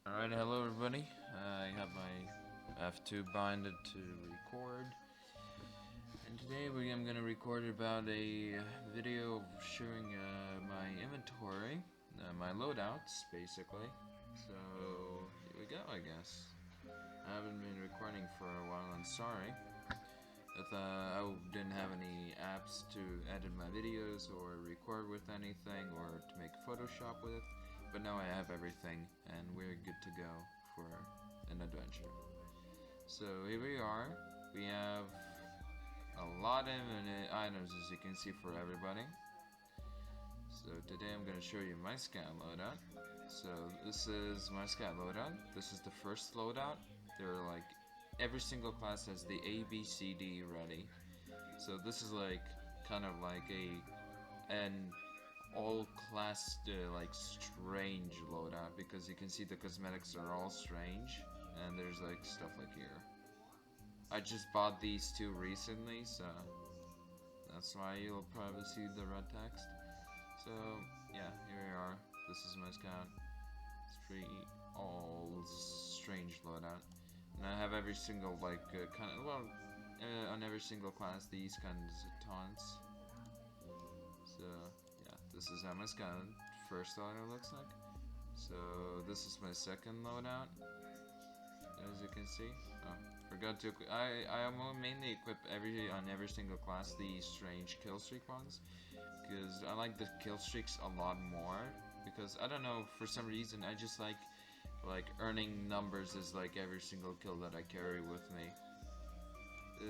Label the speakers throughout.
Speaker 1: Alright, hello everybody. I have my F2 binded to record, and today I'm going to record about a video showing my inventory, my loadouts basically. So here we go, I guess. I haven't been recording for a while, I'm sorry. I didn't have any apps to edit my videos or record with anything or to make Photoshop with, but now I have everything and we're good to go for an adventure. So here we are. We have a lot of items, as you can see, for everybody. So today I'm going to show you my scan loadout. So this is my scan loadout. This is the first loadout. There are like every single class has the A, B, C, D ready. So this is like kind of like an all class like strange loadout, because you can see the cosmetics are all strange and there's like stuff like here. I just bought these two recently, so that's why you'll probably see the red text. So yeah, here we are. This is my scout. All strange loadout. And I have every single like on every single class these kinds of taunts. So yeah, this is how my scout first loadout looks like. So this is my second loadout. As you can see, forgot to. I mainly equip on every single class these strange kill streak ones, because I like the kill streaks a lot more. Because I don't know, for some reason I just like earning numbers as like every single kill that I carry with me.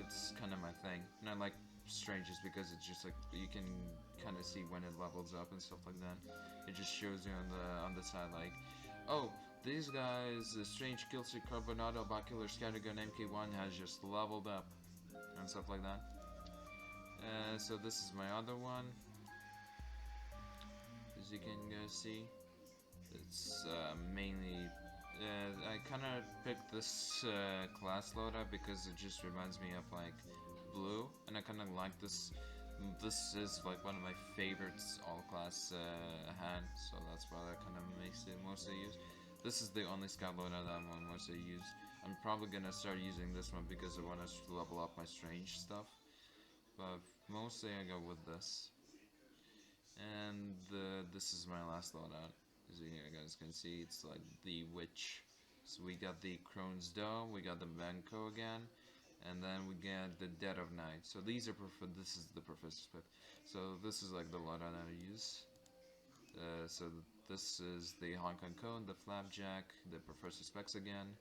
Speaker 1: It's kind of my thing, and I like stranges because it's just like you can kind of see when it levels up and stuff like that. It just shows you on the side like, oh, these guys, the strange killstreak Carbonado Bacular Scattergun MK1 has just leveled up and stuff like that. So this is my other one. As you can see, it's mainly I kind of picked this class loadout because it just reminds me of like blue, and I kind of like this. This is like one of my favorites all class hand, so that's why that kind of makes it mostly use. This is the only scout loadout that I'm mostly use. I'm probably gonna start using this one because I want to level up my strange stuff, but mostly I go with this. And this is my last loadout. As you guys can see, it's like the witch. So we got the Crone's Dome, we got the Benko again, and then we get the Dead of Night. So these are this is the Professor's Pick. So this is like the loadout that I use. So this is the Hong Kong Cone, the Flapjack, the Professor Specs again.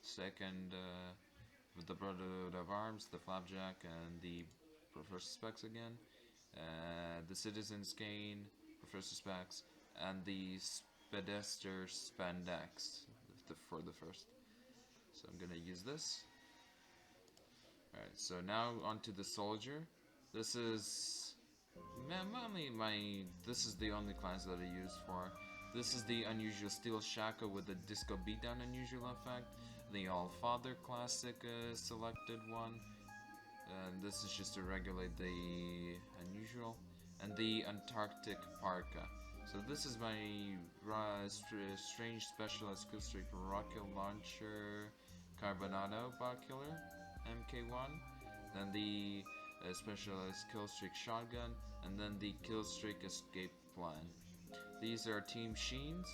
Speaker 1: Second, with the Brotherhood of Arms, the Flapjack, and the Professor Specs again. The Citizen's Gain, Professor Specs, and the Spedester Spandex for the first. So I'm gonna use this. Alright, so now onto the Soldier. This is this is the only class that I use for. This is the unusual Steel Shaka with the Disco Beatdown unusual effect, the All Father classic selected one, and this is just to regulate the unusual, and the Antarctic Parka. So this is my strange specialist kill streak rocket launcher Carbonado bot killer MK1, then the specialist killstreak shotgun, and then the killstreak escape plan. These are Team Sheens.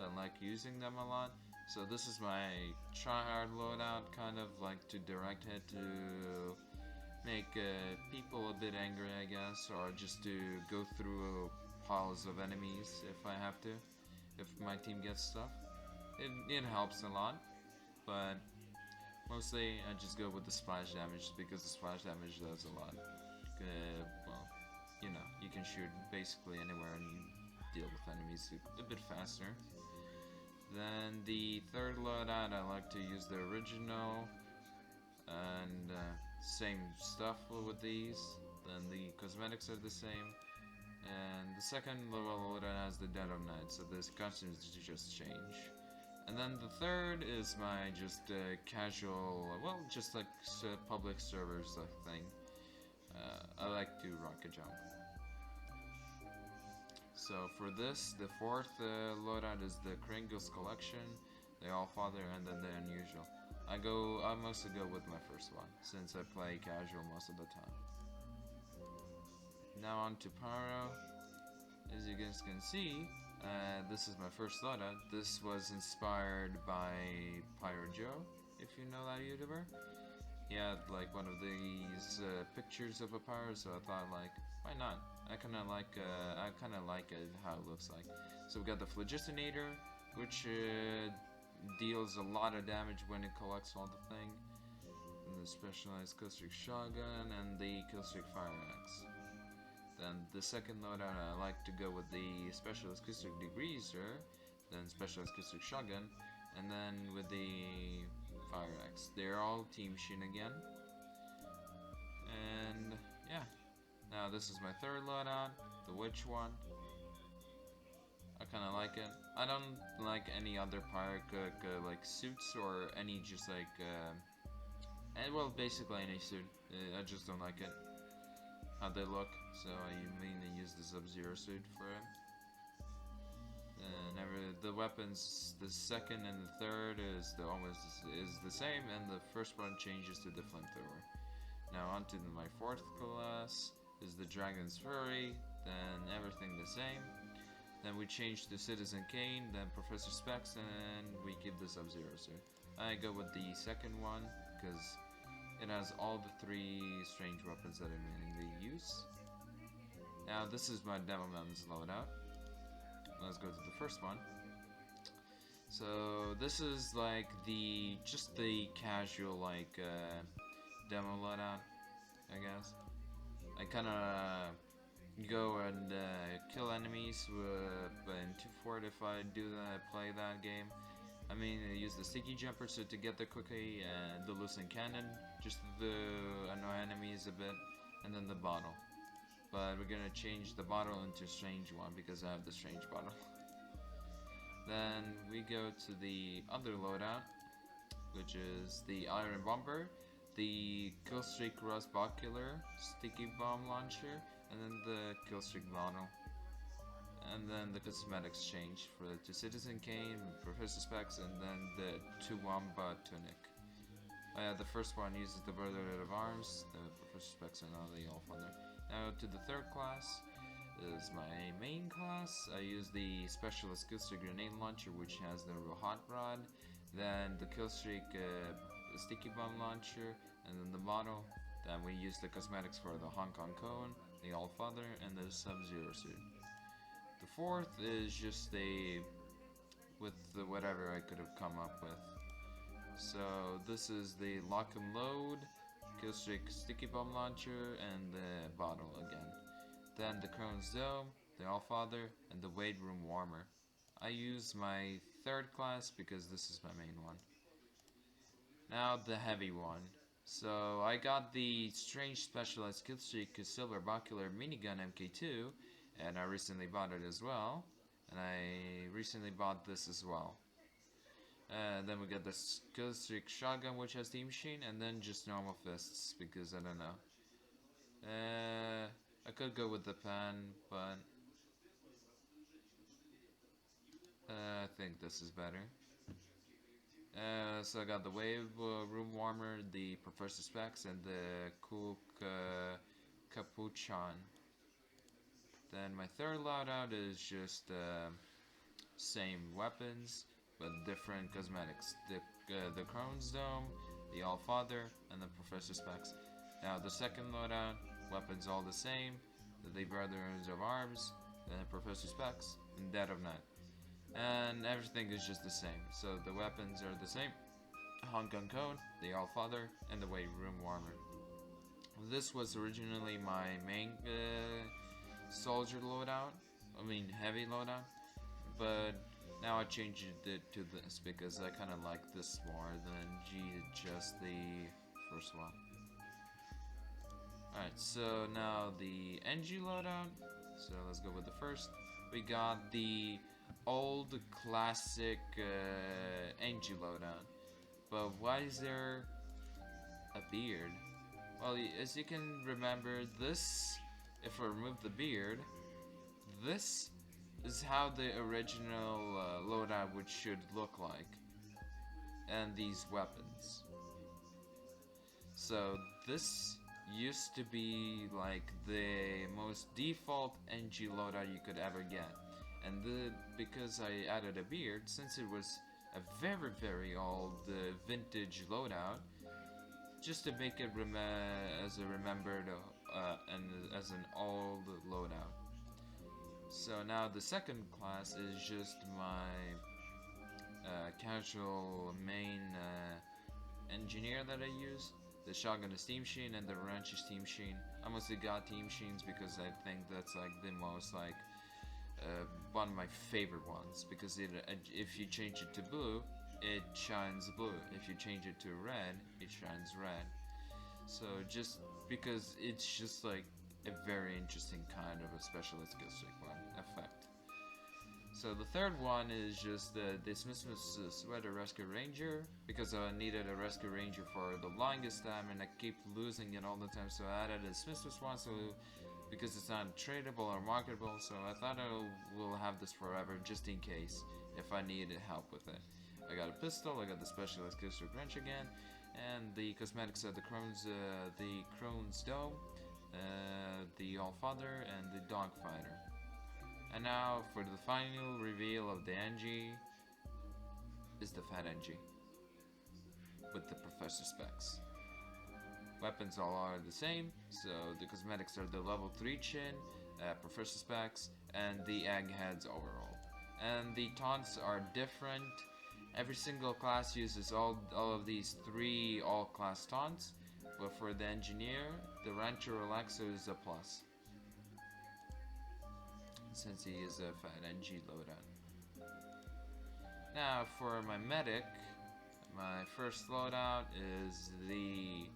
Speaker 1: I like using them a lot. So this is my tryhard loadout, kind of like to direct hit to make people a bit angry, I guess, or just to go through piles of enemies if I have to, if my team gets stuff. It helps a lot, but mostly I just go with the splash damage because the splash damage does a lot. Well, you know, you can shoot basically anywhere and you deal with enemies a bit faster. Then the third loadout, I like to use the original, and same stuff with these. Then the cosmetics are the same, and the second level loadout has the Dead of Night, so the costumes just change. And then the third is my just casual, well, just like public servers thing. I like to rocket jump. So for this, the fourth loadout is the Kringles Collection, the Allfather, and then the Unusual. I mostly go with my first one, since I play casual most of the time. Now on to Pyro. As you guys can see, this is my first loadout. This was inspired by Pyro Joe, if you know that YouTuber. He had like one of these pictures of a pyro, so I thought like, why not? I kind of like it how it looks like. So we got the Phlogistonnator, which deals a lot of damage when it collects all the thing. And the specialized Killstreak Shotgun and the Killstreak Fire Axe. Then the second loadout I like to go with the specialized Killstreak Degreaser, then specialized Killstreak Shotgun, and then with the Fire Axe. They're all Team Shin again. And yeah. Now this is my third loadout, the Witch one. I kinda like it. I don't like any other pirate like suits or any just like and well basically any suit. I just don't like it. How they look. So I mainly use the Sub-Zero suit for it. The weapons, the second and the third is the same, and the first one changes to the flamethrower. Now on to my fourth class is the Dragon's Fury, then everything the same. Then we change to Citizen Kane, then Professor Specs, and we keep the Sub-Zero suit. I go with the second one because it has all the three strange weapons that I mainly use. Now this is my Demo Mountains loadout. Let's go to the first one. So this is like just the casual like demo loadout, I guess. I kinda go and kill enemies in 2-4 if I play that game. I mean, I use the sticky jumper so to get there quickly, and the loosened cannon just to annoy enemies a bit, and then the bottle. But we're gonna change the bottle into a strange one because I have the strange bottle. Then we go to the other loadout, which is the Iron Bomber, the Killstreak Rust Bot Killer, Sticky Bomb Launcher, and then the Killstreak Bottle. And then the cosmetics change to Citizen Kane, Professor Specs, and then the Tuwamba Tunic. The first one uses the Brotherhood of Arms, the Professor Specs, and all the Allfather. Now to the third class is my main class. I use the Specialist Killstreak Grenade Launcher, which has the Hot Rod, then the Killstreak Sticky Bomb Launcher, and then the bottle. Then we use the cosmetics for the Hong Kong Cone, the Allfather, and the Sub-Zero suit. The fourth is just with whatever I could have come up with. So this is the Lock and Load, Killstreak Sticky Bomb Launcher, and the bottle again. Then the Crone's Dome, the Allfather, and the Weight Room Warmer. I use my third class because this is my main one. Now the heavy one. So I got the Strange Specialized Killstreak Silver Binocular Minigun MK2, and I recently bought it as well. And I recently bought this as well. Then we got the Killstreak Shotgun, which has Team Machine, and then just normal fists because I don't know. I could go with the pen, but I think this is better. So I got the Wave Room Warmer, the Professor Specs, and the cool Capuchon. Then my third loadout is just same weapons but different cosmetics. The Crone's Dome, the Allfather, and the Professor Specs. Now the second loadout, weapons all the same. The Brotherhood of Arms, the Professor Specs, and Dead of Night. And everything is just the same. So the weapons are the same. Hong Kong Cone, the Allfather, and the Weight Room Warmer. This was originally my main soldier loadout. I mean heavy loadout. But now I changed it to this because I kind of like this more than just the first one. Alright, so now the NG loadout. So let's go with the first. We got the old classic NG loadout. But why is there a beard? Well, as you can remember, this, if I remove the beard, this is how the original loadout should look like, and these weapons. So this used to be like the most default NG loadout you could ever get, and because I added a beard, since it was a very old vintage loadout, just to make it as a remembered and as an old loadout. So now the second class is just my casual main engineer that I use. The shotgun is Steam Sheen and the wrench is Steam Sheen. I mostly got Team Sheens because I think that's like the most like one of my favorite ones, because if you change it to blue, it shines blue. If you change it to red, it shines red. So just because it's just like a very interesting kind of a specialist skill streak one effect. So the third one is just the Dismiss Sweater Rescue Ranger, because I needed a Rescue Ranger for the longest time and I keep losing it all the time, so I added a Dismiss one, so because it's not tradable or marketable, so I thought I will have this forever just in case if I need help with it. I got a pistol, I got the Specialist Skill Streak Wrench again, and the cosmetics are the Crone's Dome, the Allfather, and the Dogfighter. And now for the final reveal of the NG is the Fat NG with the Professor specs. Weapons all are the same, so the cosmetics are the level 3 chin, Professor specs, and the eggheads overall. And the taunts are different. Every single class uses all of these 3 all-class taunts, but for the engineer, the Rancho Relaxo is a plus, since he is a Fat NG loadout. Now for my medic, my first loadout is the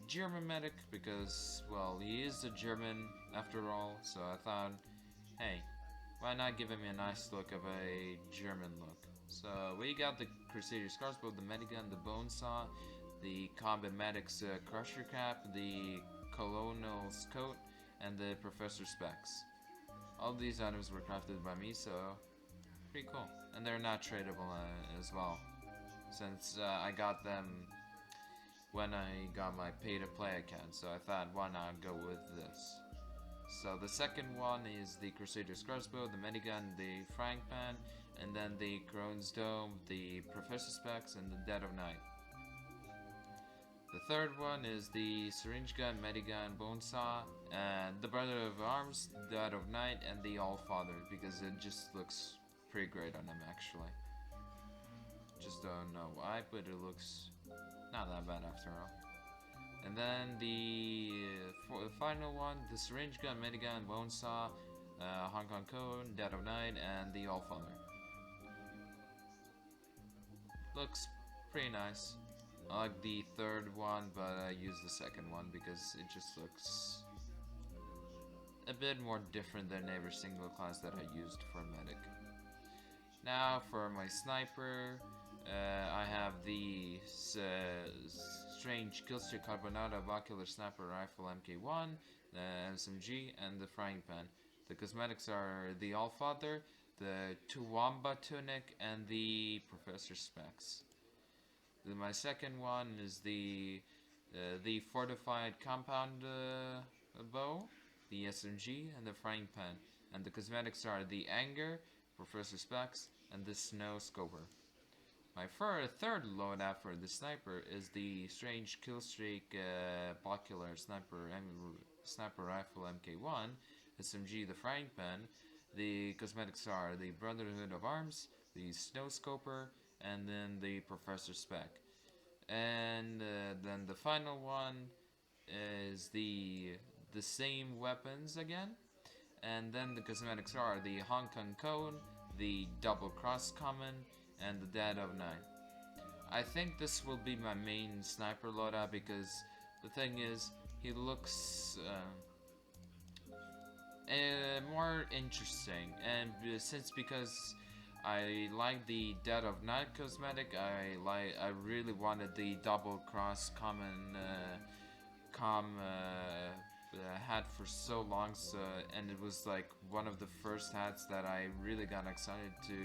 Speaker 1: German medic, because, well, he is a German after all, so I thought, hey, why not give him a nice look of a German look. So we got the Crusader Scarsbow, the Medigun, the Bone Saw, the Combat Medic's Crusher Cap, the Colonel's Coat, and the Professor Specs. All these items were crafted by me, so pretty cool. And they're not tradable as well, since I got them when I got my pay-to-play account, so I thought, why not go with this. So the second one is the Crusader's Crossbow, the Medigun, the Frying Pan, and then the Crone's Dome, the Professor Specs, and the Dead of Night. The third one is the Syringe Gun, Medigun, Bone Saw, and the Brother of Arms, Dead of Night, and the Allfather, because it just looks pretty great on him actually. Just don't know why, but it looks not that bad after all. And then the final one, the Syringe Gun, Medigun, Bone Saw, Hong Kong Cone, Dead of Night, and the Allfather. Looks pretty nice. I like the third one, but I use the second one because it just looks a bit more different than every single class that I used for medic. Now for my sniper, I have the Strange Killstreak Carbonata Ocular Sniper Rifle MK1, the SMG, and the Frying Pan. The cosmetics are the Allfather, the Tuwamba Tunic, and the Professor Specs. Then my second one is the Fortified Compound Bow, the SMG, and the Frying Pan. And the cosmetics are the Anger, Professor Specs, and the Snow Scoper. My third loadout for the sniper is the Strange Killstreak Ocular Sniper Rifle MK1, SMG, the Frying Pan. The cosmetics are the Brotherhood of Arms, the Snow Scoper, and then the Professor Spec. And then the final one is the same weapons again. And then the cosmetics are the Hong Kong Cone, the Double Cross Common, and the Dead of Night. I think this will be my main sniper loadout because the thing is, he looks more interesting, and because I like the Dead of Night cosmetic, I really wanted the Double Cross Common had for so long, so, and it was like one of the first hats that I really got excited to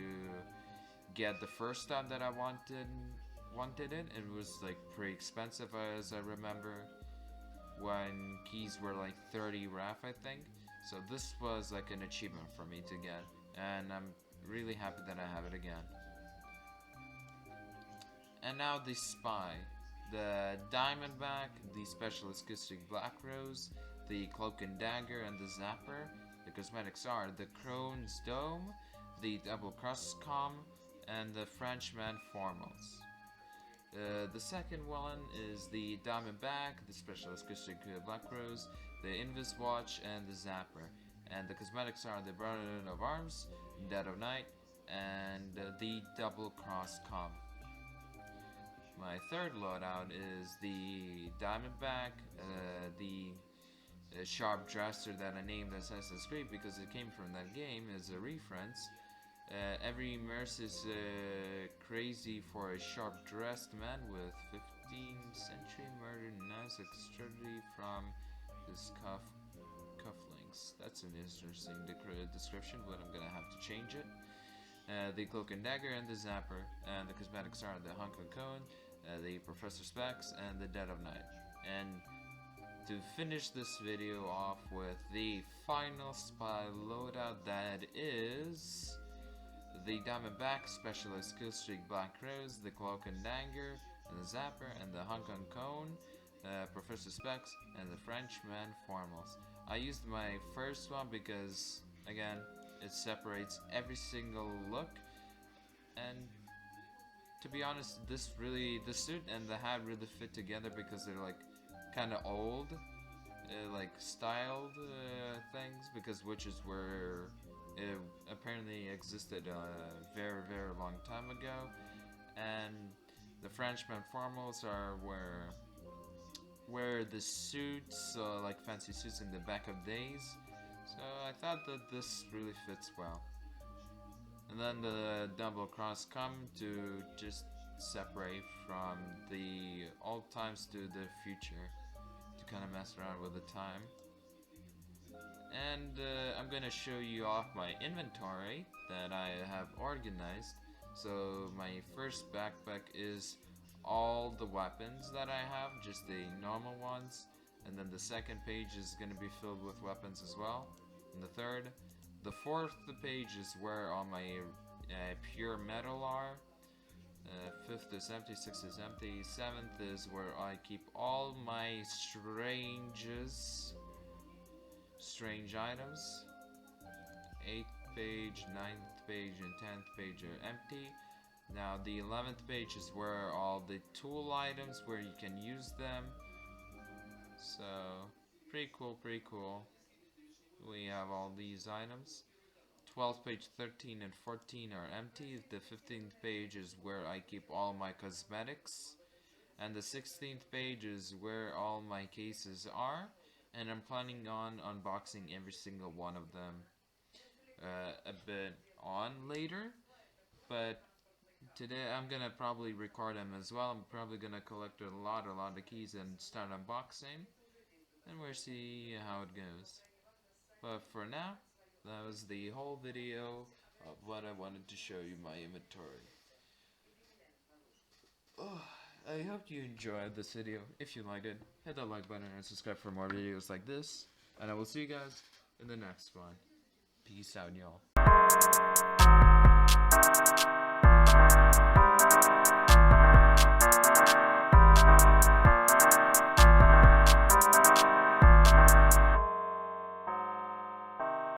Speaker 1: get the first time that I wanted it. It was like pretty expensive, as I remember, when keys were like 30 RAF, I think. So this was like an achievement for me to get, and I'm really happy that I have it again. And now the Spy, the Diamondback, the Specialist Acoustic Black Rose, the Cloak and Dagger, and the Zapper. The cosmetics are the Crone's Dome, the Double Cross Com, and the Frenchman Formals. The second one is the Diamondback, the Specialist Acoustic Black Rose, the Invis Watch, and the Zapper. And the cosmetics are the Brotherhood of Arms, Dead of Night, and the Double Cross Com. My third loadout is the Diamondback, the Sharp Dresser that I named Assassin's Creed because it came from that game as a reference. Every Merce is crazy for a sharp-dressed man with 15th century modern knives extruded from his cufflinks. That's an interesting description, but I'm gonna have to change it. The Cloak and Dagger and the Zapper, and the cosmetics are the Hunk and Cone, the Professor Specs, and the Dead of Night. And to finish this video off with the final Spy loadout, that is the Diamondback, Specialist Acoustic Black Rose, the Cloak and Dagger, and the Zapper, and the Hunk and Cone, Professor Specs, and the Frenchman Formals. I used my first one because, again, it separates every single look, and to be honest, the suit and the hat really fit together because they're like kind of old, like styled things, because witches were apparently existed a very long time ago, and the Frenchman Formals are where the suits, like fancy suits in the back of days. So I thought that this really fits well. And then the Double Cross come to just separate from the old times to the future, to kind of mess around with the time. And I'm gonna show you off my inventory that I have organized. So my first backpack is all the weapons that I have, just the normal ones. And then the second page is gonna be filled with weapons as well. And the fourth page is where all my pure metal are. Fifth is empty, sixth is empty, seventh is where I keep all my strange items. 8th page, 9th page, and 10th page are empty. Now the 11th page is where all the tool items, where you can use them. So pretty cool. We have all these items. 12th page, 13 and 14 are empty. The 15th page is where I keep all my cosmetics, and the 16th page is where all my cases are, and I'm planning on unboxing every single one of them a bit on later, but today I'm gonna probably record them as well. I'm probably gonna collect a lot of keys and start unboxing, and we'll see how it goes. But for now, that was the whole video of what I wanted to show you my inventory. I hope you enjoyed this video. If you liked it, hit that like button and subscribe for more videos like this. And I will see you guys in the next one. Peace out, y'all.